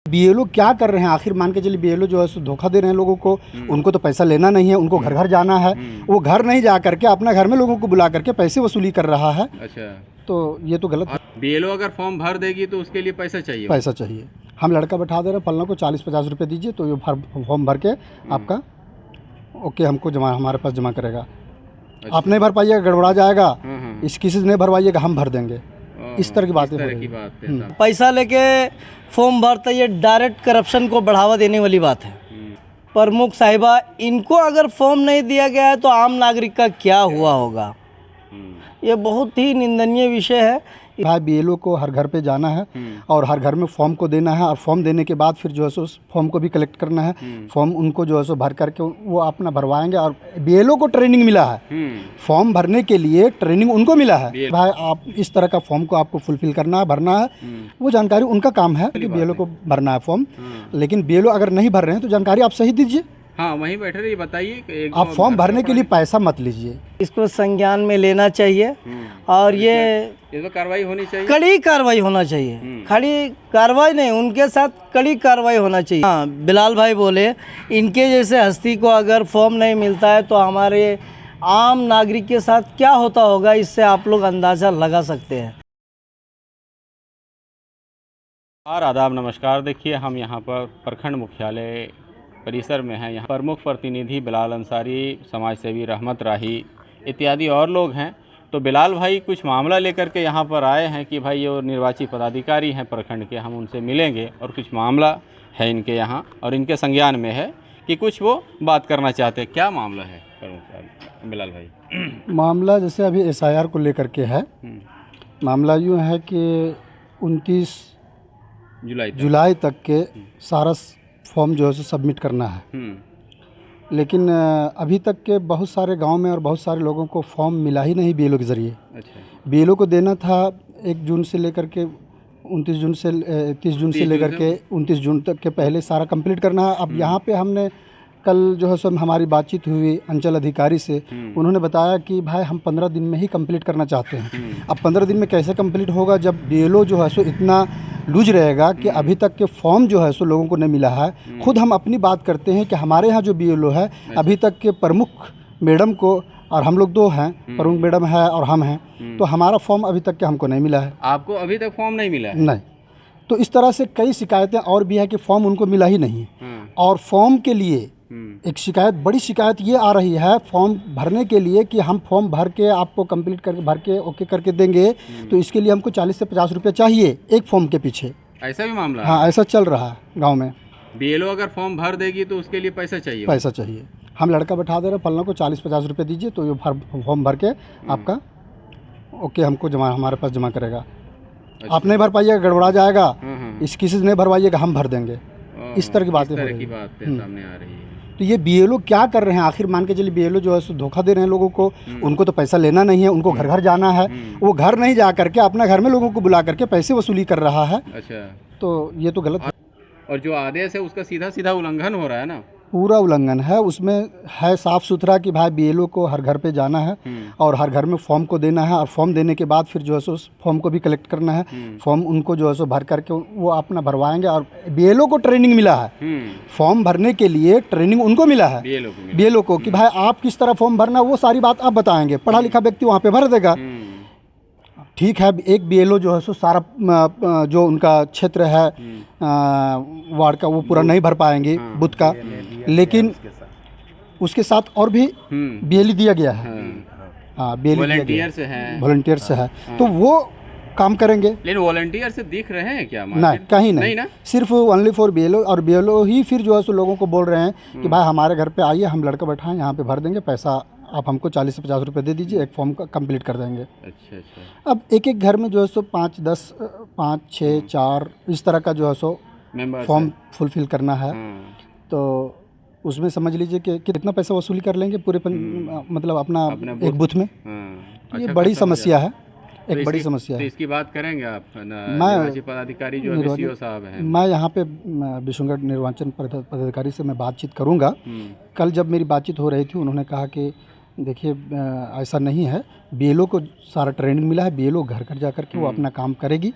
BLO क्या कर रहे हैं आखिर, मान के चलिए बीएलओ जो है सो धोखा दे रहे हैं लोगों को। उनको तो पैसा लेना नहीं है, उनको घर घर जाना है। वो घर नहीं जा करके अपना घर में लोगों को बुला करके पैसे वसूली कर रहा है। अच्छा, तो ये तो गलत है। बीएलओ अगर फॉर्म भर देगी तो उसके लिए पैसा चाहिए। पैसा चाहिए। हम लड़का बैठा दे रहे हैं, फलना को 40-50 रुपये दीजिए तो ये फॉर्म भर के आपका ओके हमको जमा हमारे पास जमा करेगा। अच्छा। आप नहीं भर पाइएगा, गड़बड़ा जाएगा। इस किसी से नहीं भरवाइएगा, हम भर देंगे। इस तरह की बातें हो रही हैं। पैसा लेके फॉर्म भरता, ये डायरेक्ट करप्शन को बढ़ावा देने वाली बात है। प्रमुख साहिबा, इनको अगर फॉर्म नहीं दिया गया है तो आम नागरिक का क्या हुआ होगा। ये बहुत ही निंदनीय विषय है। भाई बीएलओ को हर घर पे जाना है और हर घर में फॉर्म को देना है और फॉर्म देने के बाद फिर जो है सो उस फॉर्म को भी कलेक्ट करना है। फॉर्म उनको जो है सो भर करके वो अपना भरवाएंगे और बीएलओ को ट्रेनिंग मिला है। फॉर्म भरने के लिए ट्रेनिंग उनको मिला है। भाई आप इस तरह का फॉर्म को आपको फुलफिल करना है, भरना है। वो जानकारी उनका काम है कि बीएलओ को भरना है फॉर्म। लेकिन बीएलओ अगर नहीं भर रहे हैं तो जानकारी आप सही दीजिए। हाँ, वहीं बैठे रहिए, बताइए। आप फॉर्म भरने के लिए पैसा मत लीजिए। इसको संज्ञान में लेना चाहिए और ये तो कार्रवाई होनी चाहिए, कड़ी कार्रवाई होना चाहिए। खड़ी कार्रवाई नहीं, उनके साथ कड़ी कार्रवाई होना चाहिए। हाँ, बिलाल भाई बोले इनके जैसे हस्ती को अगर फॉर्म नहीं मिलता है तो हमारे आम नागरिक के साथ क्या होता होगा, इससे आप लोग अंदाज़ा लगा सकते हैं। आदाब, नमस्कार। देखिए, हम यहाँ पर प्रखंड मुख्यालय परिसर में हैं। यहाँ प्रमुख प्रतिनिधि बिलाल अंसारी, समाज सेवी रहमत राही इत्यादि और लोग हैं। तो बिलाल भाई कुछ मामला लेकर के यहाँ पर आए हैं कि भाई ये निर्वाचित पदाधिकारी हैं प्रखंड के, हम उनसे मिलेंगे और कुछ मामला है इनके यहाँ और इनके संज्ञान में है कि कुछ वो बात करना चाहते हैं। क्या मामला है प्रमुख बिलाल भाई? मामला जैसे अभी एसआईआर को लेकर के है। मामला यूँ है कि 29 जुलाई तक के सारा फॉर्म जो है सो सबमिट करना है। लेकिन अभी तक के बहुत सारे गांव में और बहुत सारे लोगों को फॉर्म मिला ही नहीं बीएलओ के ज़रिए। अच्छा। बीएलओ को देना था 1 जून से लेकर के 29 जून से 30 जून से लेकर के 29 जून तक के पहले सारा कंप्लीट करना है। अब यहाँ पे हमने कल जो है सो हमारी बातचीत हुई अंचल अधिकारी से। उन्होंने बताया कि भाई हम 15 दिन में ही कंप्लीट करना चाहते हैं। अब 15 दिन में कैसे कंप्लीट होगा जब बीएलओ जो है सो इतना लूज रहेगा कि अभी तक के फॉर्म जो है सो लोगों को नहीं मिला है। खुद हम अपनी बात करते हैं कि हमारे यहाँ जो बीएलओ है अभी तक के प्रमुख मैडम को, और हम लोग 2 हैं, प्रमुख मैडम है और हम हैं, तो हमारा फॉर्म अभी तक के हमको नहीं मिला है। आपको अभी तक फॉर्म नहीं मिला है? नहीं। तो इस तरह से कई शिकायतें और भी है कि फॉर्म उनको मिला ही नहीं। और फॉर्म के लिए एक शिकायत, बड़ी शिकायत ये आ रही है फॉर्म भरने के लिए कि हम फॉर्म भर के आपको कंप्लीट करके भर के ओके करके देंगे, तो इसके लिए हमको 40 से 50 रुपये चाहिए एक फॉर्म के पीछे। ऐसा भी मामला? हाँ, ऐसा चल रहा है गांव में। बीएलओ अगर फॉर्म भर देगी तो उसके लिए पैसा चाहिए। पैसा चाहिए। हम लड़का बैठा दे रहे हैं, फलना को 40-50 रुपये दीजिए तो ये फॉर्म भर के आपका ओके हमको जमा हमारे पास जमा करेगा। आप नहीं भर पाइएगा, गड़बड़ा जाएगा। इस किसी से नहीं भरवाइएगा, हम भर देंगे। इस तरह की बातें हो रही हैं। सामने आ रही है। तो ये बीएलओ क्या कर रहे हैं आखिर, मान के चलिए बीएलओ जो है सो धोखा दे रहे हैं लोगों को। उनको तो पैसा लेना नहीं है, उनको घर घर जाना है। वो घर नहीं जा करके अपना घर में लोगों को बुला करके पैसे वसूली कर रहा है। अच्छा। तो ये तो गलत है। और जो आदेश है उसका सीधा सीधा उल्लंघन हो रहा है ना? पूरा उल्लंघन है। उसमें है साफ़ सुथरा कि भाई बीएलओ को हर घर पे जाना है और हर घर में फॉर्म को देना है और फॉर्म देने के बाद फिर जो है सो उस फॉर्म को भी कलेक्ट करना है। फॉर्म उनको जो है सो भर करके वो अपना भरवाएंगे और बीएलओ को ट्रेनिंग मिला है। फॉर्म भरने के लिए ट्रेनिंग उनको मिला है बीएलओ को कि भाई आप किस तरह फॉर्म भरना, वो सारी बात आप बताएंगे। पढ़ा लिखा व्यक्ति वहाँ पे भर देगा। ठीक है, एक बीएलओ जो है सो सारा जो उनका क्षेत्र है वार्ड का वो पूरा नहीं भर पाएंगे बूथ का, लेकिन उसके साथ और भी बीएलई दिया गया है। हाँ, बीएलई वॉलंटियर से है, वॉलंटियर से है, तो वो काम करेंगे। लेकिन वॉलंटियर से दिख रहे हैं क्या? नहीं, कहीं नहीं ना? सिर्फ ओनली फॉर बीएलओ, और बीएलओ ही फिर जो है सो लोगों को बोल रहे हैं कि भाई हमारे घर पे आइए, हम लड़का बैठा है यहाँ पे भर देंगे, पैसा आप हमको 40 से 50 रुपये दे दीजिए, एक फॉर्म का कंप्लीट कर देंगे। अच्छा। अब एक एक घर में जो है सो 5, 10, 5, 6, 4 इस तरह का जो है सो फॉर्म फुलफिल करना है। तो उसमें समझ लीजिए कि कितना पैसा वसूली कर लेंगे पूरे मतलब अपना एक बूथ में। ये बड़ी समस्या है, एक बड़ी समस्या है। इसकी बात करेंगे आप? निर्वाचित पदाधिकारी जो सीओ साहब हैं, मैं यहाँ पे विशुनगढ़ निर्वाचन पदाधिकारी से मैं बातचीत करूँगा। कल जब मेरी बातचीत हो रही थी उन्होंने कहा कि देखिए ऐसा नहीं है, बीएलओ को सारा ट्रेनिंग मिला है, बीएलओ घर घर जा कर के वो अपना काम करेगी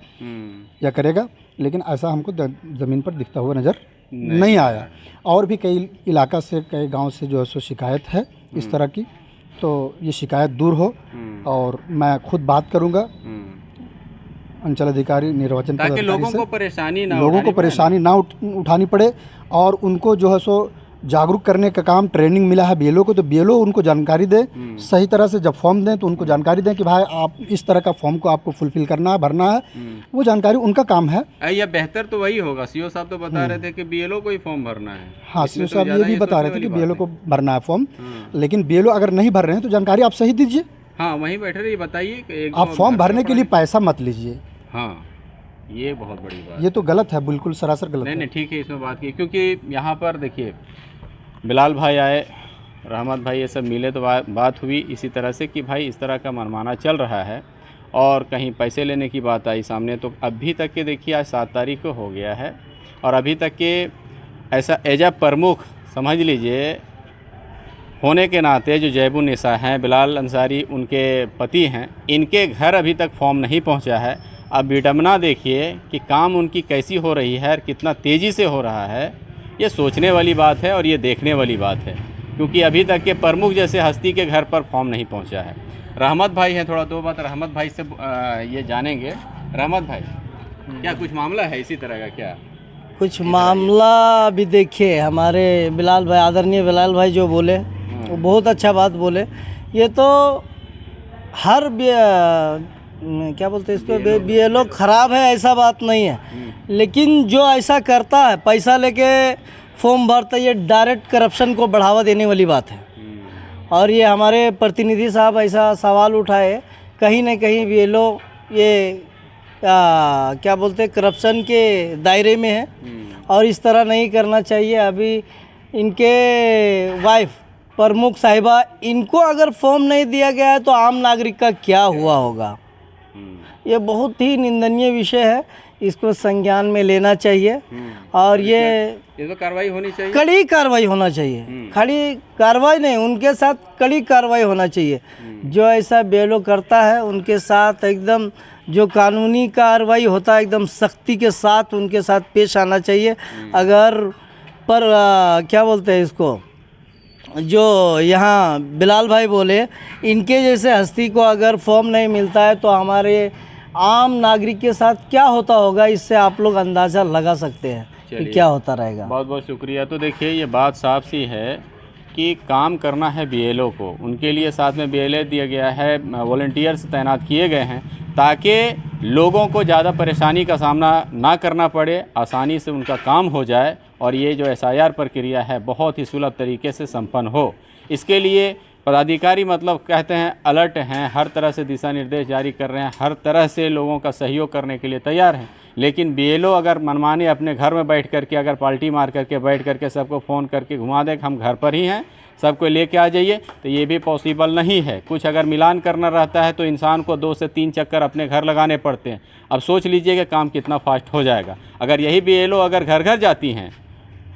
या करेगा, लेकिन ऐसा हमको ज़मीन पर दिखता हुआ नज़र नहीं आया। और भी कई इलाका से, कई गांव से जो है सो शिकायत है इस तरह की, तो ये शिकायत दूर हो और मैं खुद बात करूंगा अंचल अधिकारी, निर्वाचन ताकि लोगों को परेशानी ना उठानी पड़े और उनको जो है सो जागरूक करने का काम, ट्रेनिंग मिला है बीएलओ को, तो बीएलओ उनको जानकारी दे सही तरह से। जब फॉर्म दें तो उनको जानकारी दें कि भाई आप इस तरह का फॉर्म को आपको फुलफिल करना है, भरना है, वो जानकारी उनका काम है। या बेहतर तो वही होगा, सीओ साहब तो बता रहे थे कि बीएलओ को ही फॉर्म भरना है। हाँ, सीओ साहब ये भी बता रहे थे कि बीएलओ को भरना है फॉर्म, लेकिन बीएलओ अगर नहीं भर रहे हैं तो जानकारी आप सही दीजिए। हाँ, वहीं बैठे रहिए, बताइए। आप फॉर्म भरने के लिए पैसा मत लीजिए। हाँ, ये बहुत बड़ी बात, ये तो गलत है, बिल्कुल सरासर गलत है। नहीं, ठीक है, इसमें बात की, क्योंकि यहाँ पर देखिए बिलाल भाई आए, रहमत भाई, ये सब मिले तो बात हुई इसी तरह से कि भाई इस तरह का मनमाना चल रहा है और कहीं पैसे लेने की बात आई सामने। तो अभी तक के देखिए आज 7 तारीख को हो गया है और अभी तक के ऐसा एज प्रमुख समझ लीजिए होने के नाते जो जैबुन्निसा हैं, बिलाल अंसारी उनके पति हैं, इनके घर अभी तक फॉर्म नहीं पहुंचा है। अब विडम्बना देखिए कि काम उनकी कैसी हो रही है और कितना तेज़ी से हो रहा है, ये सोचने वाली बात है और ये देखने वाली बात है, क्योंकि अभी तक के प्रमुख जैसे हस्ती के घर पर फॉर्म नहीं पहुंचा है। रहमत भाई हैं, थोड़ा 2 बात रहमत भाई से ये जानेंगे। रहमत भाई, क्या कुछ मामला है इसी तरह का? क्या कुछ मामला भी देखिए, हमारे बिलाल भाई, आदरणीय बिलाल भाई जो बोले वो बहुत अच्छा बात बोले। ये तो हर क्या बोलते हैं इसको, बीएलओ खराब है ऐसा बात नहीं है, लेकिन जो ऐसा करता है पैसा लेके फॉर्म भरता है, ये डायरेक्ट करप्शन को बढ़ावा देने वाली बात है। और ये हमारे प्रतिनिधि साहब ऐसा सवाल उठाए, कहीं ना कहीं बीएलओ ये क्या बोलते हैं करप्शन के दायरे में है और इस तरह नहीं करना चाहिए। अभी इनके वाइफ प्रमुख साहिबा, इनको अगर फॉर्म नहीं दिया गया है तो आम नागरिक का क्या हुआ होगा? ये बहुत ही निंदनीय विषय है, इसको संज्ञान में लेना चाहिए और ये तो कार्रवाई होनी चाहिए, कड़ी कार्रवाई होना चाहिए। खाली कार्रवाई नहीं, उनके साथ कड़ी कार्रवाई होना चाहिए। जो ऐसा बीएलओ करता है उनके साथ एकदम जो कानूनी कार्रवाई होता है एकदम सख्ती के साथ उनके साथ पेश आना चाहिए। अगर पर क्या बोलते हैं इसको, जो यहाँ बिलाल भाई बोले, इनके जैसे हस्ती को अगर फॉर्म नहीं मिलता है तो हमारे आम नागरिक के साथ क्या होता होगा, इससे आप लोग अंदाज़ा लगा सकते हैं कि क्या होता रहेगा। बहुत बहुत शुक्रिया। तो देखिए ये बात साफ सी है कि काम करना है बीएलओ को, उनके लिए साथ में बीएलए दिया गया है, वॉलंटियर्स तैनात किए गए हैं ताकि लोगों को ज़्यादा परेशानी का सामना ना करना पड़े, आसानी से उनका काम हो जाए और ये जो एसआईआर प्रक्रिया है बहुत ही सुलभ तरीके से संपन्न हो। इसके लिए पदाधिकारी मतलब कहते हैं अलर्ट हैं, हर तरह से दिशा निर्देश जारी कर रहे हैं, हर तरह से लोगों का सहयोग करने के लिए तैयार हैं। लेकिन बीएलओ अगर मनमाने अपने घर में बैठ करके अगर पार्टी मार करके बैठ करके सबको फ़ोन करके घुमा दे कि हम घर पर ही हैं, सबको लेके आ जाइए, तो ये भी पॉसिबल नहीं है। कुछ अगर मिलान करना रहता है तो इंसान को 2 से 3 चक्कर अपने घर लगाने पड़ते हैं। अब सोच लीजिए कि काम कितना फास्ट हो जाएगा। अगर यही बीएलओ अगर घर घर जाती हैं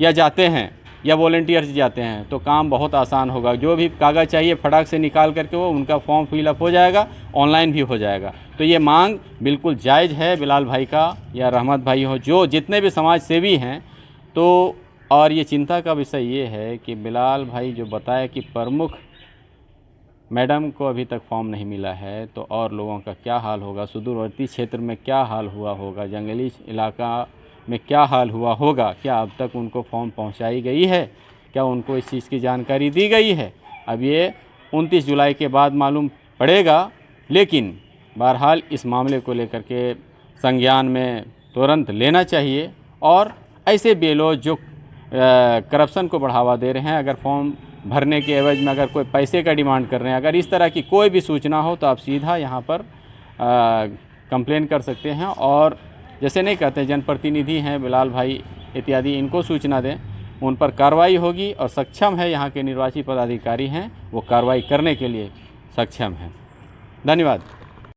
या जाते हैं या वॉलंटियर्स जाते हैं तो काम बहुत आसान होगा। जो भी कागज़ चाहिए फटाक से निकाल करके वो उनका फॉर्म फिलअप हो जाएगा, ऑनलाइन भी हो जाएगा। तो ये मांग बिल्कुल जायज़ है बिलाल भाई का या रहमत भाई हो, जो जितने भी समाज सेवी हैं। तो और ये चिंता का विषय ये है कि बिलाल भाई जो बताया कि प्रमुख मैडम को अभी तक फॉर्म नहीं मिला है, तो और लोगों का क्या हाल होगा, सुदूरवर्ती क्षेत्र में क्या हाल हुआ होगा, जंगली इलाका में क्या हाल हुआ होगा, क्या अब तक उनको फॉर्म पहुंचाई गई है, क्या उनको इस चीज़ की जानकारी दी गई है? अब ये 29 जुलाई के बाद मालूम पड़ेगा। लेकिन बहरहाल इस मामले को लेकर के संज्ञान में तुरंत लेना चाहिए और ऐसे बीएलओ जो करप्शन को बढ़ावा दे रहे हैं, अगर फॉर्म भरने के एवज में अगर कोई पैसे का डिमांड कर रहे हैं, अगर इस तरह की कोई भी सूचना हो तो आप सीधा यहाँ पर कंप्लेन कर सकते हैं। और जैसे नहीं कहते जनप्रतिनिधि हैं बिलाल भाई इत्यादि, इनको सूचना दें, उन पर कार्रवाई होगी और सक्षम है यहाँ के निर्वाचित पदाधिकारी हैं वो कार्रवाई करने के लिए सक्षम हैं। धन्यवाद।